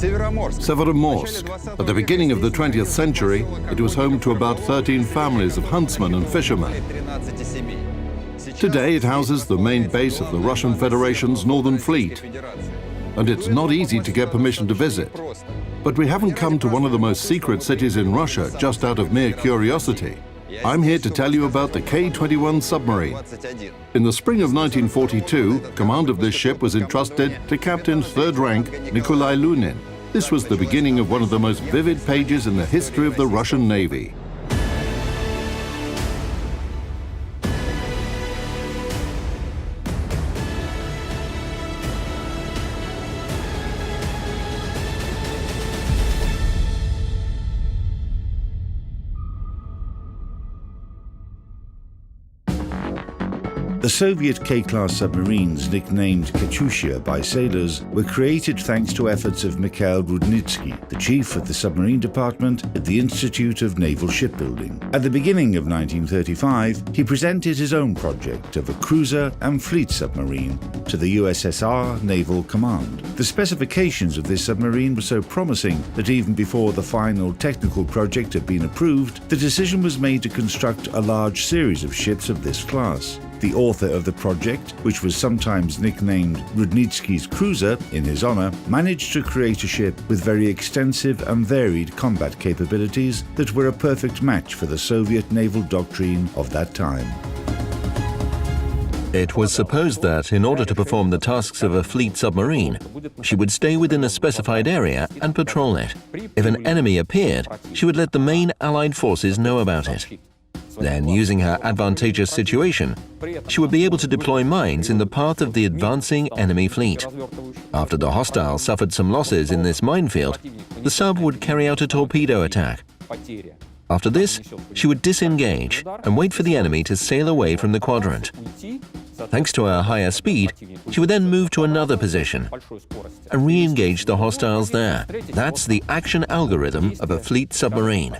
Severomorsk. At the beginning of the 20th century, it was home to about 13 families of huntsmen and fishermen. Today it houses the main base of the Russian Federation's Northern Fleet. And it's not easy to get permission to visit. But we haven't come to one of the most secret cities in Russia just out of mere curiosity. I'm here to tell you about the K-21 submarine. In the spring of 1942, command of this ship was entrusted to Captain Third Rank Nikolai Lunin. This was the beginning of one of the most vivid pages in the history of the Russian Navy. The Soviet K-class submarines, nicknamed Katyusha by sailors, were created thanks to efforts of Mikhail Rudnitsky, the chief of the submarine department at the Institute of Naval Shipbuilding. At the beginning of 1935, he presented his own project of a cruiser and fleet submarine to the USSR Naval Command. The specifications of this submarine were so promising that even before the final technical project had been approved, the decision was made to construct a large series of ships of this class. The author of the project, which was sometimes nicknamed Rudnitsky's Cruiser in his honor, managed to create a ship with very extensive and varied combat capabilities that were a perfect match for the Soviet naval doctrine of that time. It was supposed that, in order to perform the tasks of a fleet submarine, she would stay within a specified area and patrol it. If an enemy appeared, she would let the main Allied forces know about it. Then, using her advantageous situation, she would be able to deploy mines in the path of the advancing enemy fleet. After the hostiles suffered some losses in this minefield, the sub would carry out a torpedo attack. After this, she would disengage and wait for the enemy to sail away from the quadrant. Thanks to her higher speed, she would then move to another position and re-engage the hostiles there. That's the action algorithm of a fleet submarine.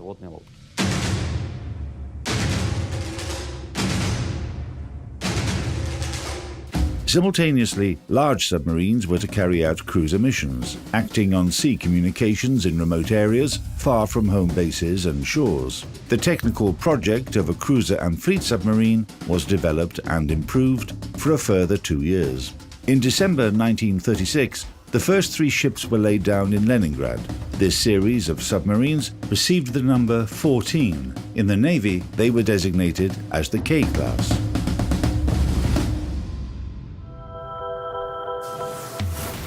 Simultaneously, large submarines were to carry out cruiser missions, acting on sea communications in remote areas far from home bases and shores. The technical project of a cruiser and fleet submarine was developed and improved for a further 2 years. In December 1936, the first 3 ships were laid down in Leningrad. This series of submarines received the number 14. In the Navy, they were designated as the K-class.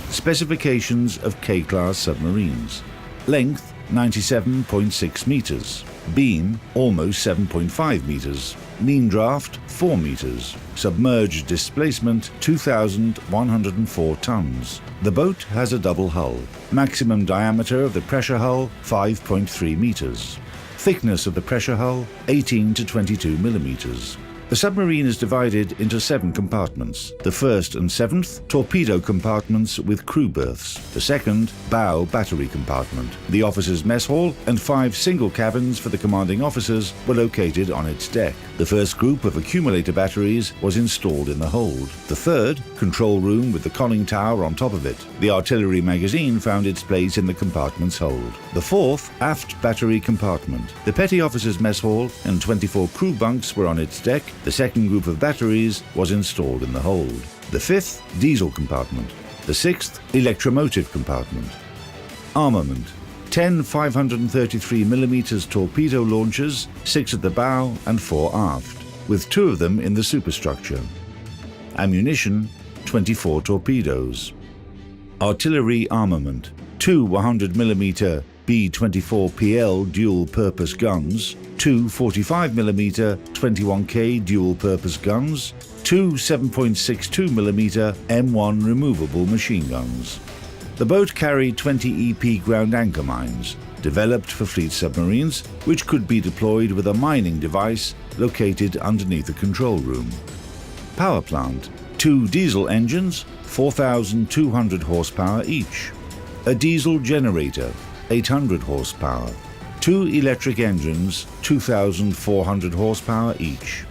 Specifications of K-class submarines. Length 97.6 meters. Beam almost 7.5 meters. Mean draft 4 meters. Submerged displacement 2,104 tons. The boat has a double hull. Maximum diameter of the pressure hull 5.3 meters. Thickness of the pressure hull 18 to 22 millimeters. The submarine is divided into 7 compartments. The first and 7th, torpedo compartments with crew berths. The second, bow battery compartment. The officers' mess hall and 5 single cabins for the commanding officers were located on its deck. The first group of accumulator batteries was installed in the hold. The third, control room with the conning tower on top of it. The artillery magazine found its place in the compartment's hold. The fourth, aft battery compartment. The petty officers' mess hall and 24 crew bunks were on its deck. The second group of batteries was installed in the hold. The 5th, diesel compartment. The 6th, electromotive compartment. Armament. 10 533mm torpedo launchers, 6 at the bow and 4 aft, with 2 of them in the superstructure. Ammunition, 24 torpedoes. Artillery armament. 2 100mm B-24PL dual-purpose guns, 2 45mm 21K dual-purpose guns, 2 7.62mm M1 removable machine guns. The boat carried 20 EP ground anchor mines, developed for fleet submarines, which could be deployed with a mining device located underneath the control room. Power plant, 2 diesel engines, 4,200 horsepower each. A diesel generator, 800 horsepower. 2 electric engines, 2,400 horsepower each.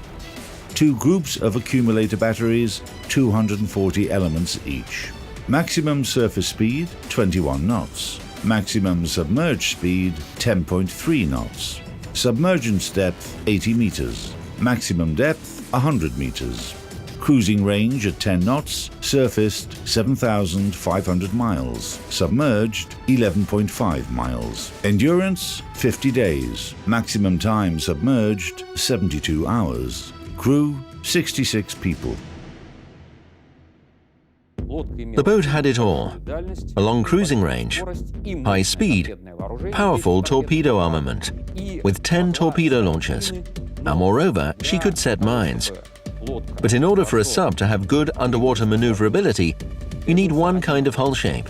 2 groups of accumulator batteries, 240 elements each. Maximum surface speed, 21 knots. Maximum submerged speed 10.3 knots. Submergence depth 80 meters. Maximum depth 100 meters. Cruising range at 10 knots, surfaced 7,500 miles, submerged 11.5 miles. Endurance 50 days, maximum time submerged 72 hours. Crew 66 people. The boat had it all: a long cruising range, high speed, powerful torpedo armament, with 10 torpedo launchers, and moreover, she could set mines. But in order for a sub to have good underwater maneuverability, you need one kind of hull shape.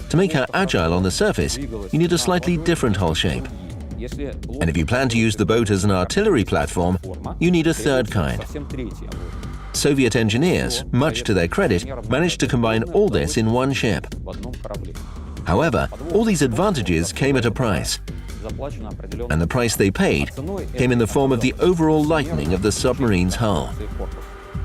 To make her agile on the surface, you need a slightly different hull shape. And if you plan to use the boat as an artillery platform, you need a third kind. Soviet engineers, much to their credit, managed to combine all this in one ship. However, all these advantages came at a price. And the price they paid came in the form of the overall lightening of the submarine's hull.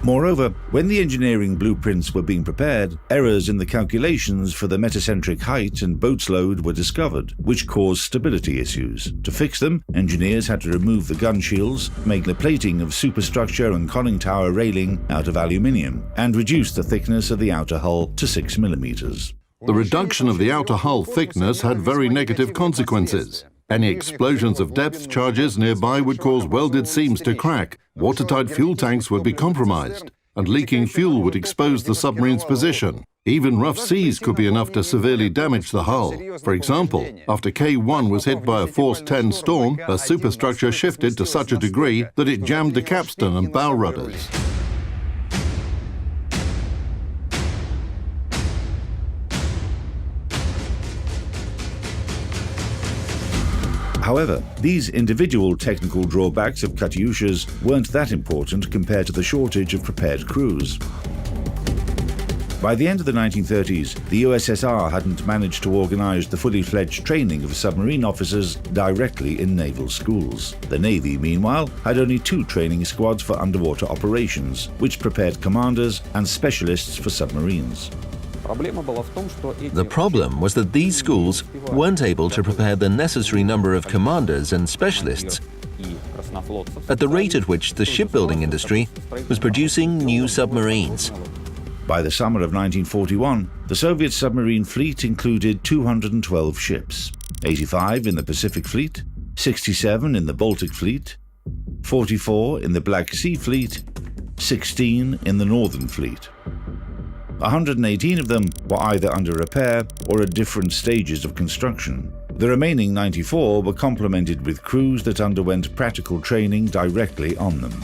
Moreover, when the engineering blueprints were being prepared, errors in the calculations for the metacentric height and boat's load were discovered, which caused stability issues. To fix them, engineers had to remove the gun shields, make the plating of superstructure and conning tower railing out of aluminium, and reduce the thickness of the outer hull to 6 millimeters. The reduction of the outer hull thickness had very negative consequences. Any explosions of depth charges nearby would cause welded seams to crack, watertight fuel tanks would be compromised, and leaking fuel would expose the submarine's position. Even rough seas could be enough to severely damage the hull. For example, after K1 was hit by a force 10 storm, her superstructure shifted to such a degree that it jammed the capstan and bow rudders. However, these individual technical drawbacks of Katyushas weren't that important compared to the shortage of prepared crews. By the end of the 1930s, the USSR hadn't managed to organize the fully fledged training of submarine officers directly in naval schools. The Navy, meanwhile, had only 2 training squads for underwater operations, which prepared commanders and specialists for submarines. The problem was that these schools weren't able to prepare the necessary number of commanders and specialists at the rate at which the shipbuilding industry was producing new submarines. By the summer of 1941, the Soviet submarine fleet included 212 ships, 85 in the Pacific Fleet, 67 in the Baltic Fleet, 44 in the Black Sea Fleet, 16 in the Northern Fleet. 118 of them were either under repair or at different stages of construction. The remaining 94 were complemented with crews that underwent practical training directly on them.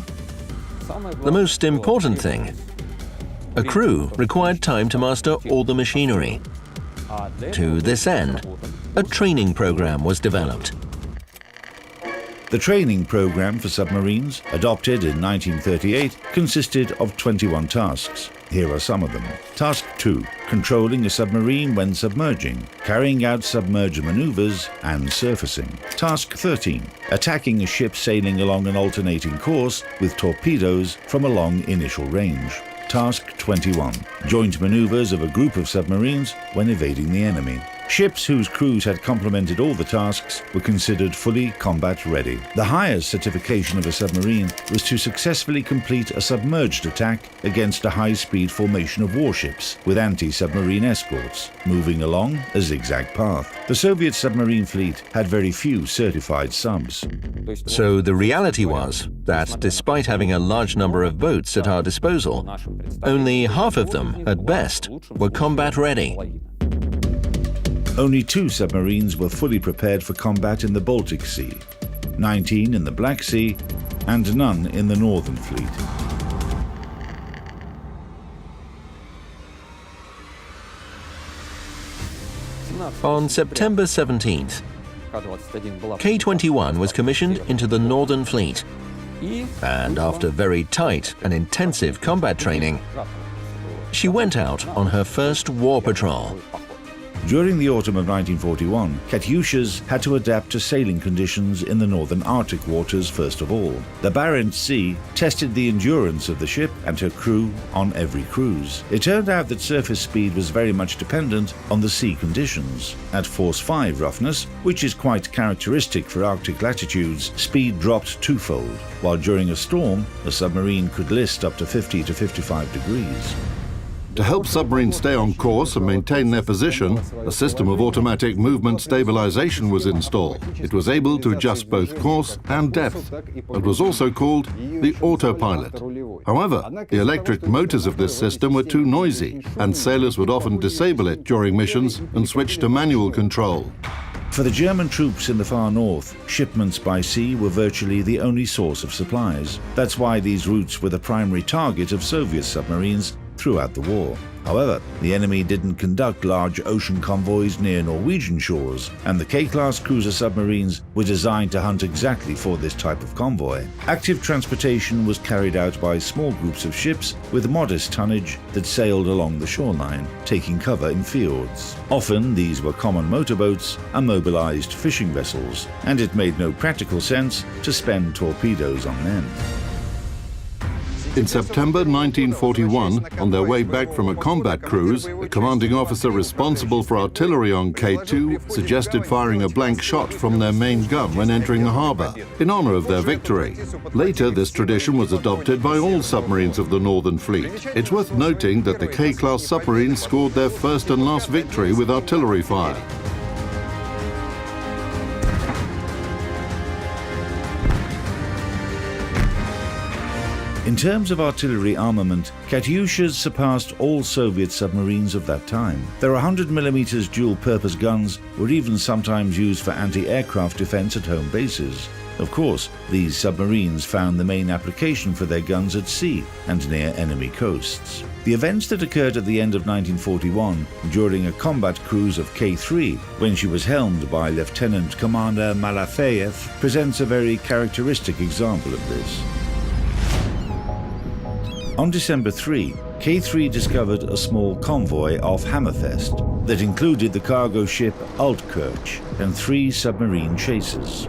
The most important thing: a crew required time to master all the machinery. To this end, a training program was developed. The training program for submarines, adopted in 1938, consisted of 21 tasks. Here are some of them. Task 2, controlling a submarine when submerging, carrying out submerged maneuvers and surfacing. Task 13, attacking a ship sailing along an alternating course with torpedoes from a long initial range. Task 21, joint maneuvers of a group of submarines when evading the enemy. Ships whose crews had complemented all the tasks were considered fully combat ready. The highest certification of a submarine was to successfully complete a submerged attack against a high-speed formation of warships with anti-submarine escorts, moving along a zigzag path. The Soviet submarine fleet had very few certified subs. So the reality was that despite having a large number of boats at our disposal, only half of them, at best, were combat ready. Only 2 submarines were fully prepared for combat in the Baltic Sea, 19 in the Black Sea, and none in the Northern Fleet. On September 17th, K-21 was commissioned into the Northern Fleet, and after very tight and intensive combat training, she went out on her first war patrol. During the autumn of 1941, Katyushas had to adapt to sailing conditions in the northern Arctic waters first of all. The Barents Sea tested the endurance of the ship and her crew on every cruise. It turned out that surface speed was very much dependent on the sea conditions. At force 5 roughness, which is quite characteristic for Arctic latitudes, speed dropped twofold, while during a storm, a submarine could list up to 50 to 55 degrees. To help submarines stay on course and maintain their position, a system of automatic movement stabilization was installed. It was able to adjust both course and depth, and was also called the autopilot. However, the electric motors of this system were too noisy, and sailors would often disable it during missions and switch to manual control. For the German troops in the far north, shipments by sea were virtually the only source of supplies. That's why these routes were the primary target of Soviet submarines throughout the war. However, the enemy didn't conduct large ocean convoys near Norwegian shores, and the K-class cruiser submarines were designed to hunt exactly for this type of convoy. Active transportation was carried out by small groups of ships with modest tonnage that sailed along the shoreline, taking cover in fjords. Often these were common motorboats and mobilized fishing vessels, and it made no practical sense to spend torpedoes on them. In September 1941, on their way back from a combat cruise, the commanding officer responsible for artillery on K2 suggested firing a blank shot from their main gun when entering the harbour, in honour of their victory. Later, this tradition was adopted by all submarines of the Northern Fleet. It's worth noting that the K-class submarines scored their first and last victory with artillery fire. In terms of artillery armament, Katyushas surpassed all Soviet submarines of that time. Their 100mm dual-purpose guns were even sometimes used for anti-aircraft defense at home bases. Of course, these submarines found the main application for their guns at sea and near enemy coasts. The events that occurred at the end of 1941 during a combat cruise of K3, when she was helmed by Lieutenant Commander Malafeyev, presents a very characteristic example of this. On December 3, K3 discovered a small convoy off Hammerfest that included the cargo ship Altkirch and 3 submarine chasers.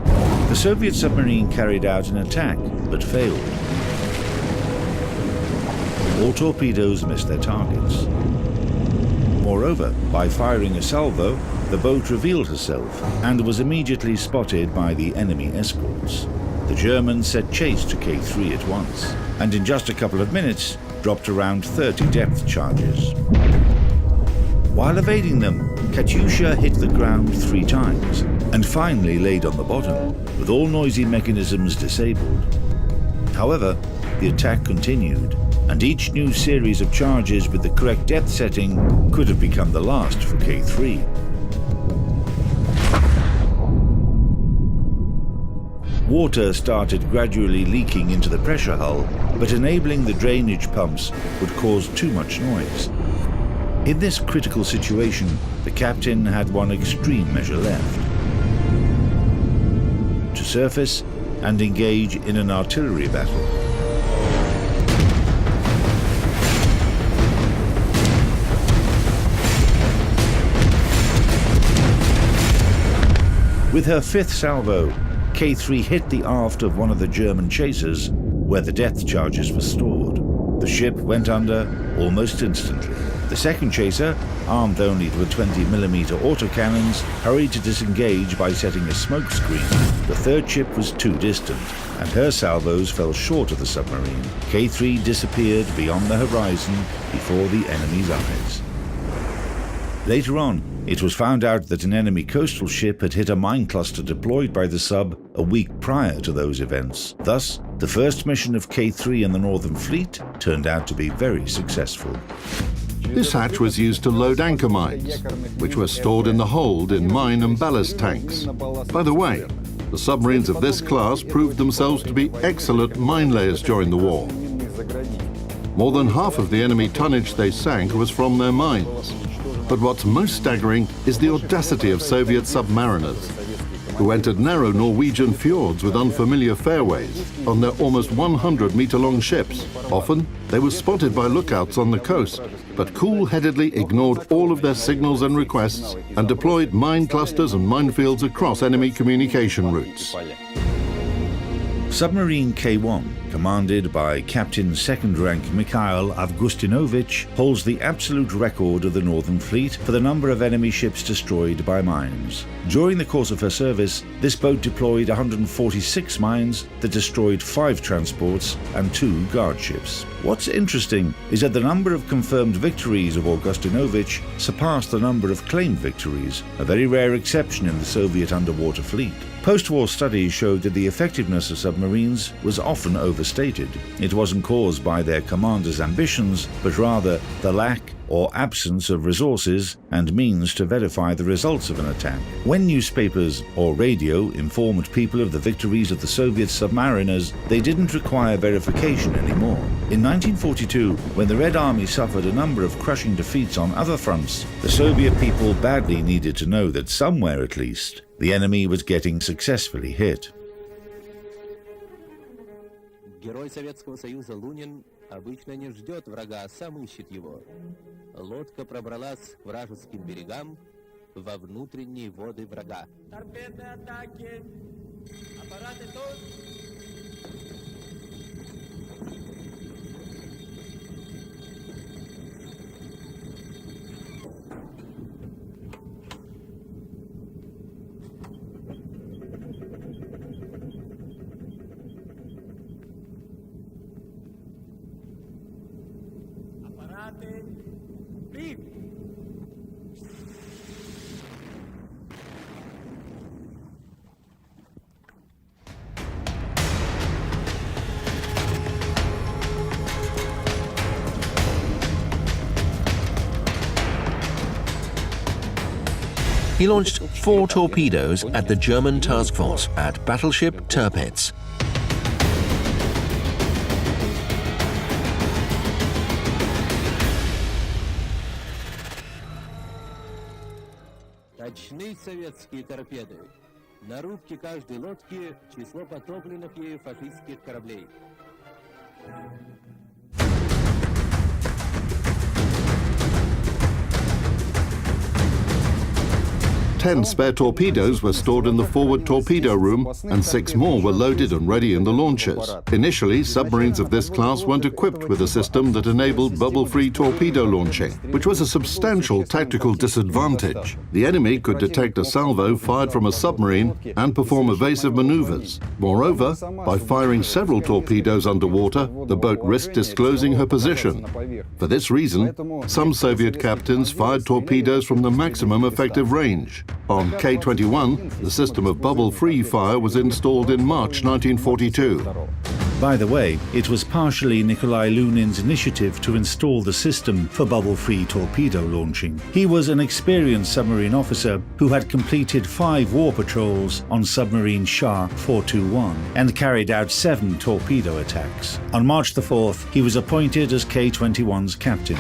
The Soviet submarine carried out an attack, but failed. All torpedoes missed their targets. Moreover, by firing a salvo, the boat revealed herself and was immediately spotted by the enemy escorts. The Germans set chase to K3 at once, and in just a couple of minutes dropped around 30 depth charges. While evading them, Katyusha hit the ground 3 times and finally laid on the bottom, with all noisy mechanisms disabled. However, the attack continued, and each new series of charges with the correct depth setting could have become the last for K3. Water started gradually leaking into the pressure hull, but enabling the drainage pumps would cause too much noise. In this critical situation, the captain had one extreme measure left: to surface and engage in an artillery battle. With her 5th salvo, K3 hit the aft of one of the German chasers, where the depth charges were stored. The ship went under almost instantly. The second chaser, armed only with 20mm autocannons, hurried to disengage by setting a smoke screen. The third ship was too distant, and her salvos fell short of the submarine. K3 disappeared beyond the horizon before the enemy's eyes. Later on, it was found out that an enemy coastal ship had hit a mine cluster deployed by the sub a week prior to those events. Thus, the first mission of K3 in the Northern Fleet turned out to be very successful. This hatch was used to load anchor mines, which were stored in the hold in mine and ballast tanks. By the way, the submarines of this class proved themselves to be excellent mine layers during the war. More than half of the enemy tonnage they sank was from their mines. But what's most staggering is the audacity of Soviet submariners, who entered narrow Norwegian fjords with unfamiliar fairways on their almost 100-meter-long ships. Often, they were spotted by lookouts on the coast but cool-headedly ignored all of their signals and requests and deployed mine clusters and minefields across enemy communication routes. Submarine K1, commanded by Captain 2nd Rank Mikhail Avgustinovich, holds the absolute record of the Northern Fleet for the number of enemy ships destroyed by mines. During the course of her service, this boat deployed 146 mines that destroyed 5 transports and 2 guard ships. What's interesting is that the number of confirmed victories of Avgustinovich surpassed the number of claimed victories, a very rare exception in the Soviet underwater fleet. Post-war studies showed that the effectiveness of submarines was often overstated. It wasn't caused by their commanders' ambitions, but rather the lack or absence of resources and means to verify the results of an attack. When newspapers or radio informed people of the victories of the Soviet submariners, they didn't require verification anymore. In 1942, when the Red Army suffered a number of crushing defeats on other fronts, the Soviet people badly needed to know that somewhere at least, the enemy was getting successfully hit. Герой Советского Союза Лунин обычно не ждет врага, а сам ищет его. Лодка пробралась к вражеским берегам во внутренние воды врага. Торпедные атаки! Аппараты тут! He launched 4 torpedoes at the German task force at battleship Tirpitz. Точны советские торпеды. На рубке каждой лодки число потопленных ею фашистских кораблей. 10 spare torpedoes were stored in the forward torpedo room, and 6 more were loaded and ready in the launchers. Initially, submarines of this class weren't equipped with a system that enabled bubble-free torpedo launching, which was a substantial tactical disadvantage. The enemy could detect a salvo fired from a submarine and perform evasive maneuvers. Moreover, by firing several torpedoes underwater, the boat risked disclosing her position. For this reason, some Soviet captains fired torpedoes from the maximum effective range. On K-21, the system of bubble-free fire was installed in March 1942. By the way, it was partially Nikolai Lunin's initiative to install the system for bubble-free torpedo launching. He was an experienced submarine officer who had completed 5 war patrols on submarine Shah 421 and carried out 7 torpedo attacks. On March the 4th, he was appointed as K-21's captain.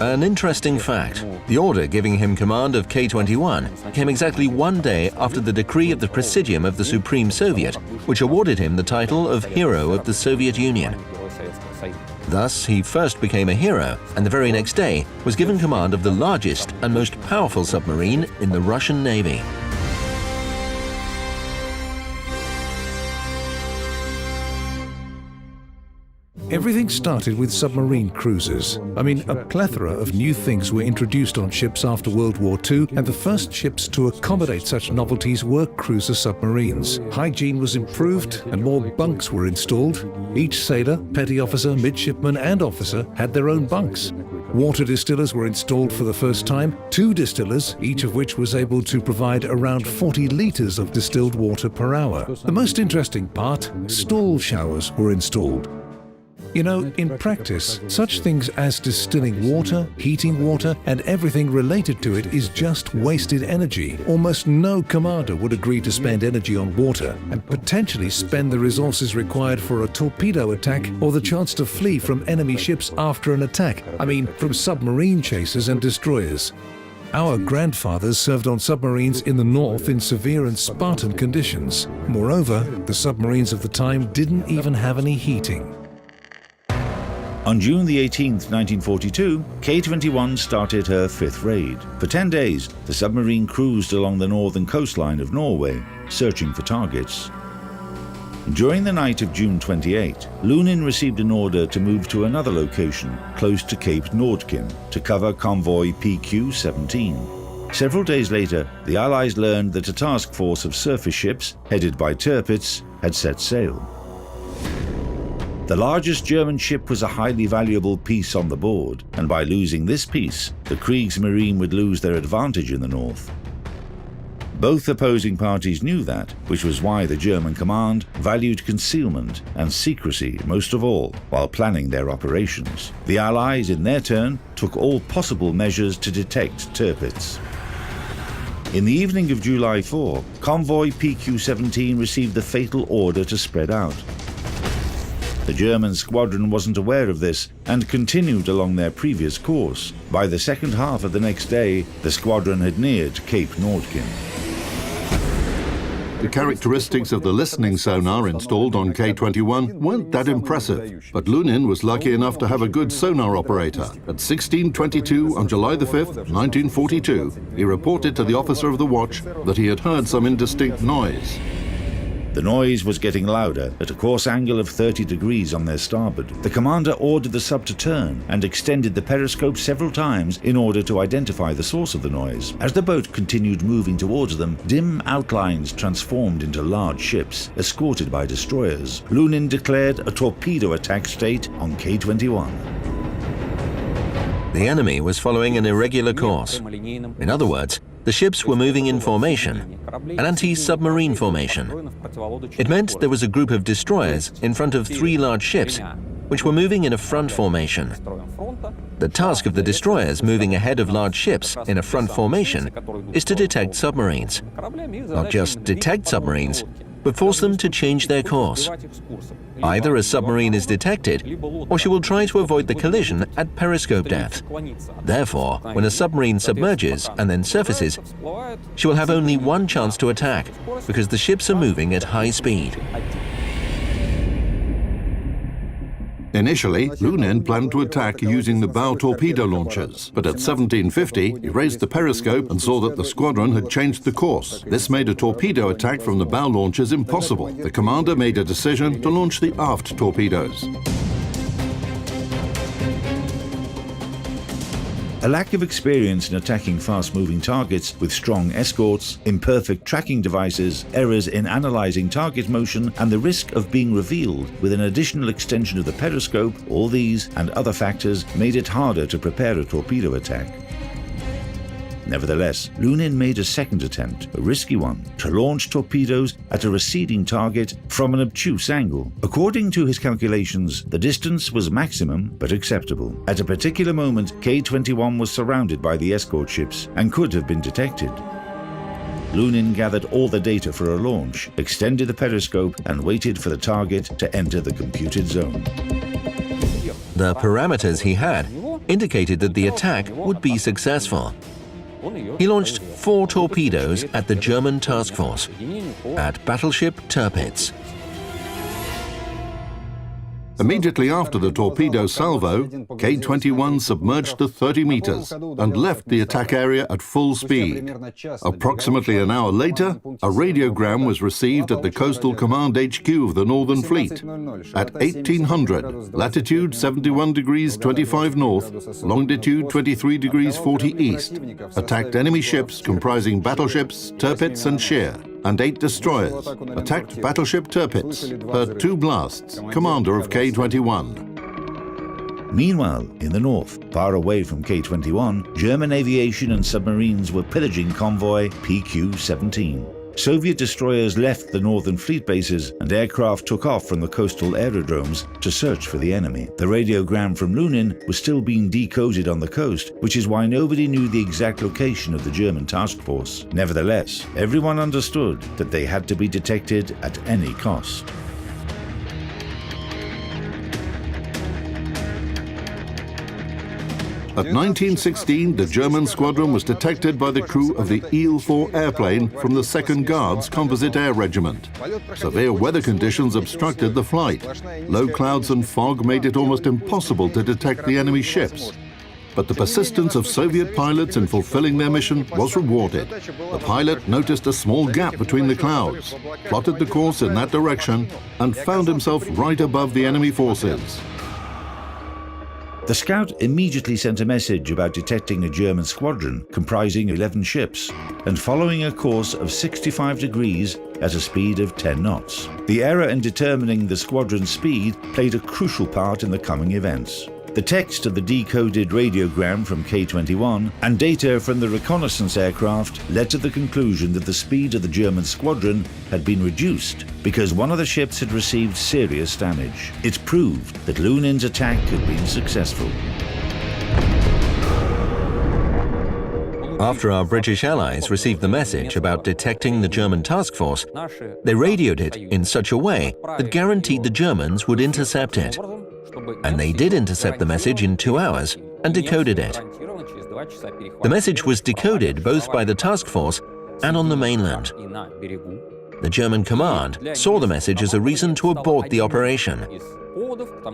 An interesting fact, the order giving him command of K-21 came exactly 1 day after the decree of the Presidium of the Supreme Soviet, which awarded him the title of Hero of the Soviet Union. Thus, he first became a hero, and the very next day was given command of the largest and most powerful submarine in the Russian Navy. Everything started with submarine cruisers. I mean, a plethora of new things were introduced on ships after World War II, and the first ships to accommodate such novelties were cruiser submarines. Hygiene was improved and more bunks were installed. Each sailor, petty officer, midshipman and officer had their own bunks. Water distillers were installed for the first time, 2 distillers, each of which was able to provide around 40 litres of distilled water per hour. The most interesting part, stall showers were installed. You know, in practice, such things as distilling water, heating water, and everything related to it is just wasted energy. Almost no commander would agree to spend energy on water and potentially spend the resources required for a torpedo attack or the chance to flee from enemy ships after an attack. I mean, from submarine chasers and destroyers. Our grandfathers served on submarines in the north in severe and Spartan conditions. Moreover, the submarines of the time didn't even have any heating. On June the 18th, 1942, K-21 started her fifth raid. For 10 days, the submarine cruised along the northern coastline of Norway, searching for targets. During the night of June 28, Lunin received an order to move to another location close to Cape Nordkin to cover convoy PQ-17. Several days later, the Allies learned that a task force of surface ships, headed by Tirpitz, had set sail. The largest German ship was a highly valuable piece on the board, and by losing this piece, the Kriegsmarine would lose their advantage in the north. Both opposing parties knew that, which was why the German command valued concealment and secrecy most of all while planning their operations. The Allies, in their turn, took all possible measures to detect Tirpitz. In the evening of July 4, convoy PQ-17 received the fatal order to spread out. The German squadron wasn't aware of this and continued along their previous course. By the second half of the next day, the squadron had neared Cape Nordkin. The characteristics of the listening sonar installed on K-21 weren't that impressive, but Lunin was lucky enough to have a good sonar operator. At 16:22 on July the 5th, 1942, he reported to the officer of the watch that he had heard some indistinct noise. The noise was getting louder at a course angle of 30 degrees on their starboard. The commander ordered the sub to turn and extended the periscope several times in order to identify the source of the noise. As the boat continued moving towards them, dim outlines transformed into large ships, escorted by destroyers. Lunin declared a torpedo attack state on K-21. The enemy was following an irregular course. In other words, the ships were moving in formation, an anti-submarine formation. It meant there was a group of destroyers in front of 3 large ships, which were moving in a front formation. The task of the destroyers moving ahead of large ships in a front formation is to detect submarines. Not just detect submarines, but force them to change their course. Either a submarine is detected, or she will try to avoid the collision at periscope depth. Therefore, when a submarine submerges and then surfaces, she will have only one chance to attack, because the ships are moving at high speed. Initially, Lunin planned to attack using the bow torpedo launchers, but at 17:50, he raised the periscope and saw that the squadron had changed the course. This made a torpedo attack from the bow launchers impossible. The commander made a decision to launch the aft torpedoes. A lack of experience in attacking fast-moving targets with strong escorts, imperfect tracking devices, errors in analyzing target motion, and the risk of being revealed with an additional extension of the periscope, all these and other factors made it harder to prepare a torpedo attack. Nevertheless, Lunin made a second attempt, a risky one, to launch torpedoes at a receding target from an obtuse angle. According to his calculations, the distance was maximum but acceptable. At a particular moment, K-21 was surrounded by the escort ships and could have been detected. Lunin gathered all the data for a launch, extended the periscope, and waited for the target to enter the computed zone. The parameters he had indicated that the attack would be successful. He launched 4 torpedoes at the German task force, at battleship Tirpitz. Immediately after the torpedo salvo, K-21 submerged to 30 meters and left the attack area at full speed. Approximately an hour later, a radiogram was received at the Coastal Command HQ of the Northern Fleet. At 1800, latitude 71 degrees 25 north, longitude 23 degrees 40 east, attacked enemy ships comprising battleships Tirpitz and Scheer, and 8 destroyers, attacked battleship Tirpitz, heard 2 blasts, commander of K-21. Meanwhile, in the north, far away from K-21, German aviation and submarines were pillaging convoy PQ-17. Soviet destroyers left the northern fleet bases and aircraft took off from the coastal aerodromes to search for the enemy. The radiogram from Lunin was still being decoded on the coast, which is why nobody knew the exact location of the German task force. Nevertheless, everyone understood that they had to be detected at any cost. At 1916, the German squadron was detected by the crew of the Il-4 airplane from the 2nd Guards Composite Air Regiment. Severe weather conditions obstructed the flight. Low clouds and fog made it almost impossible to detect the enemy ships. But the persistence of Soviet pilots in fulfilling their mission was rewarded. The pilot noticed a small gap between the clouds, plotted the course in that direction, and found himself right above the enemy forces. The scout immediately sent a message about detecting a German squadron comprising 11 ships and following a course of 65 degrees at a speed of 10 knots. The error in determining the squadron's speed played a crucial part in the coming events. The text of the decoded radiogram from K-21 and data from the reconnaissance aircraft led to the conclusion that the speed of the German squadron had been reduced because one of the ships had received serious damage. It proved that Lunin's attack had been successful. After our British allies received the message about detecting the German task force, they radioed it in such a way that guaranteed the Germans would intercept it. And they did intercept the message in 2 hours and decoded it. The message was decoded both by the task force and on the mainland. The German command saw the message as a reason to abort the operation.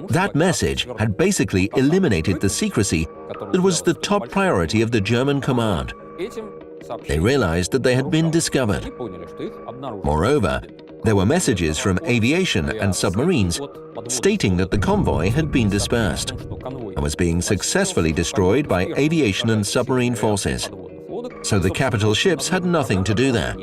That message had basically eliminated the secrecy that was the top priority of the German command. They realized that they had been discovered. Moreover, there were messages from aviation and submarines stating that the convoy had been dispersed and was being successfully destroyed by aviation and submarine forces. So the capital ships had nothing to do there.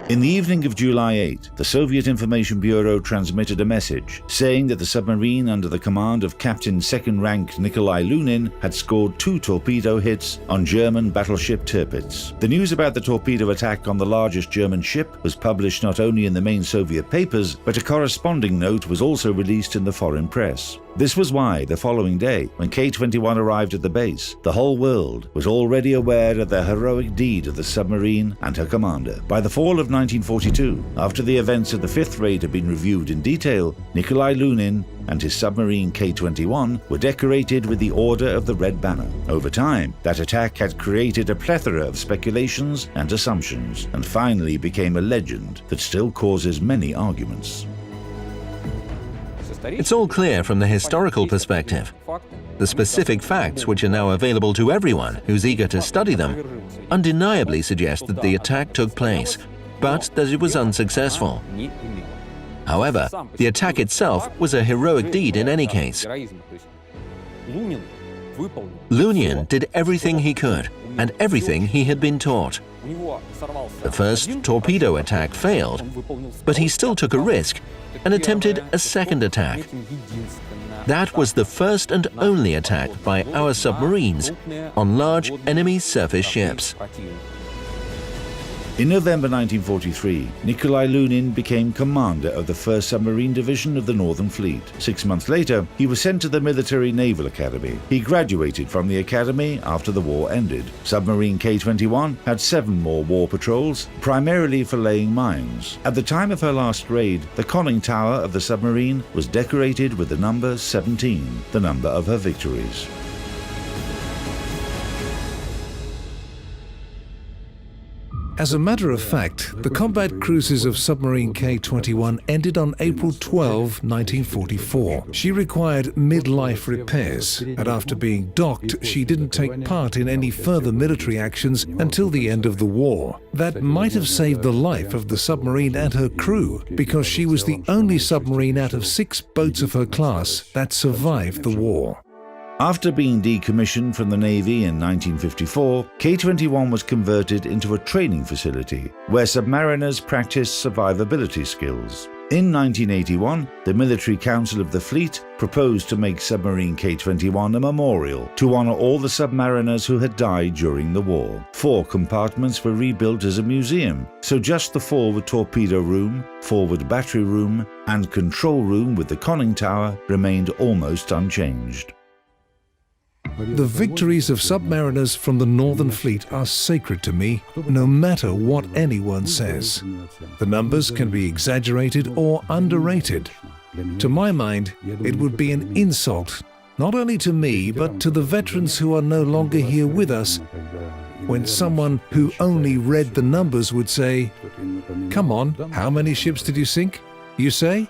In the evening of July 8, the Soviet Information Bureau transmitted a message saying that the submarine under the command of Captain 2nd Rank Nikolai Lunin had scored 2 torpedo hits on German battleship Tirpitz. The news about the torpedo attack on the largest German ship was published not only in the main Soviet papers, but a corresponding note was also released in the foreign press. This was why, the following day, when K-21 arrived at the base, the whole world was already aware of the heroic deed of the submarine and her commander. By the fall of 1942, after the events of the 5th raid had been reviewed in detail, Nikolai Lunin and his submarine K-21 were decorated with the Order of the Red Banner. Over time, that attack had created a plethora of speculations and assumptions, and finally became a legend that still causes many arguments. It's all clear from the historical perspective. The specific facts, which are now available to everyone who's eager to study them, undeniably suggest that the attack took place, but that it was unsuccessful. However, the attack itself was a heroic deed in any case. Lunin did everything he could, and everything he had been taught. The first torpedo attack failed, but he still took a risk and attempted a second attack. That was the first and only attack by our submarines on large enemy surface ships. In November 1943, Nikolai Lunin became commander of the 1st Submarine Division of the Northern Fleet. 6 months later, he was sent to the Military Naval Academy. He graduated from the academy after the war ended. Submarine K-21 had 7 more war patrols, primarily for laying mines. At the time of her last raid, the conning tower of the submarine was decorated with the number 17, the number of her victories. As a matter of fact, the combat cruises of submarine K-21 ended on April 12, 1944. She required mid-life repairs, and after being docked, she didn't take part in any further military actions until the end of the war. That might have saved the life of the submarine and her crew, because she was the only submarine out of 6 boats of her class that survived the war. After being decommissioned from the Navy in 1954, K-21 was converted into a training facility where submariners practiced survivability skills. In 1981, the Military Council of the Fleet proposed to make submarine K-21 a memorial to honor all the submariners who had died during the war. 4 compartments were rebuilt as a museum, so just the forward torpedo room, forward battery room, and control room with the conning tower remained almost unchanged. The victories of submariners from the Northern Fleet are sacred to me, no matter what anyone says. The numbers can be exaggerated or underrated, To my mind, it would be an insult, not only to me, but to the veterans who are no longer here with us, when someone who only read the numbers would say, "Come on, how many ships did you sink?" You say?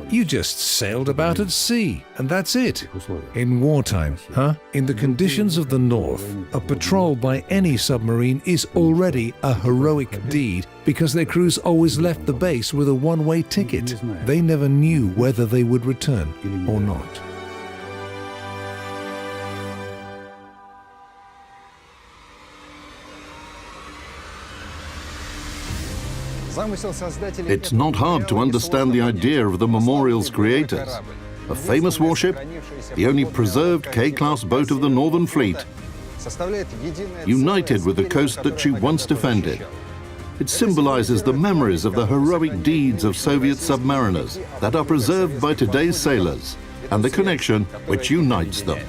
You just sailed about at sea, and that's it. In wartime, huh? In the conditions of the North, a patrol by any submarine is already a heroic deed because their crews always left the base with a one-way ticket. They never knew whether they would return or not. It's not hard to understand the idea of the memorial's creators. A famous warship, the only preserved K-class boat of the Northern Fleet, united with the coast that she once defended. It symbolizes the memories of the heroic deeds of Soviet submariners that are preserved by today's sailors and the connection which unites them.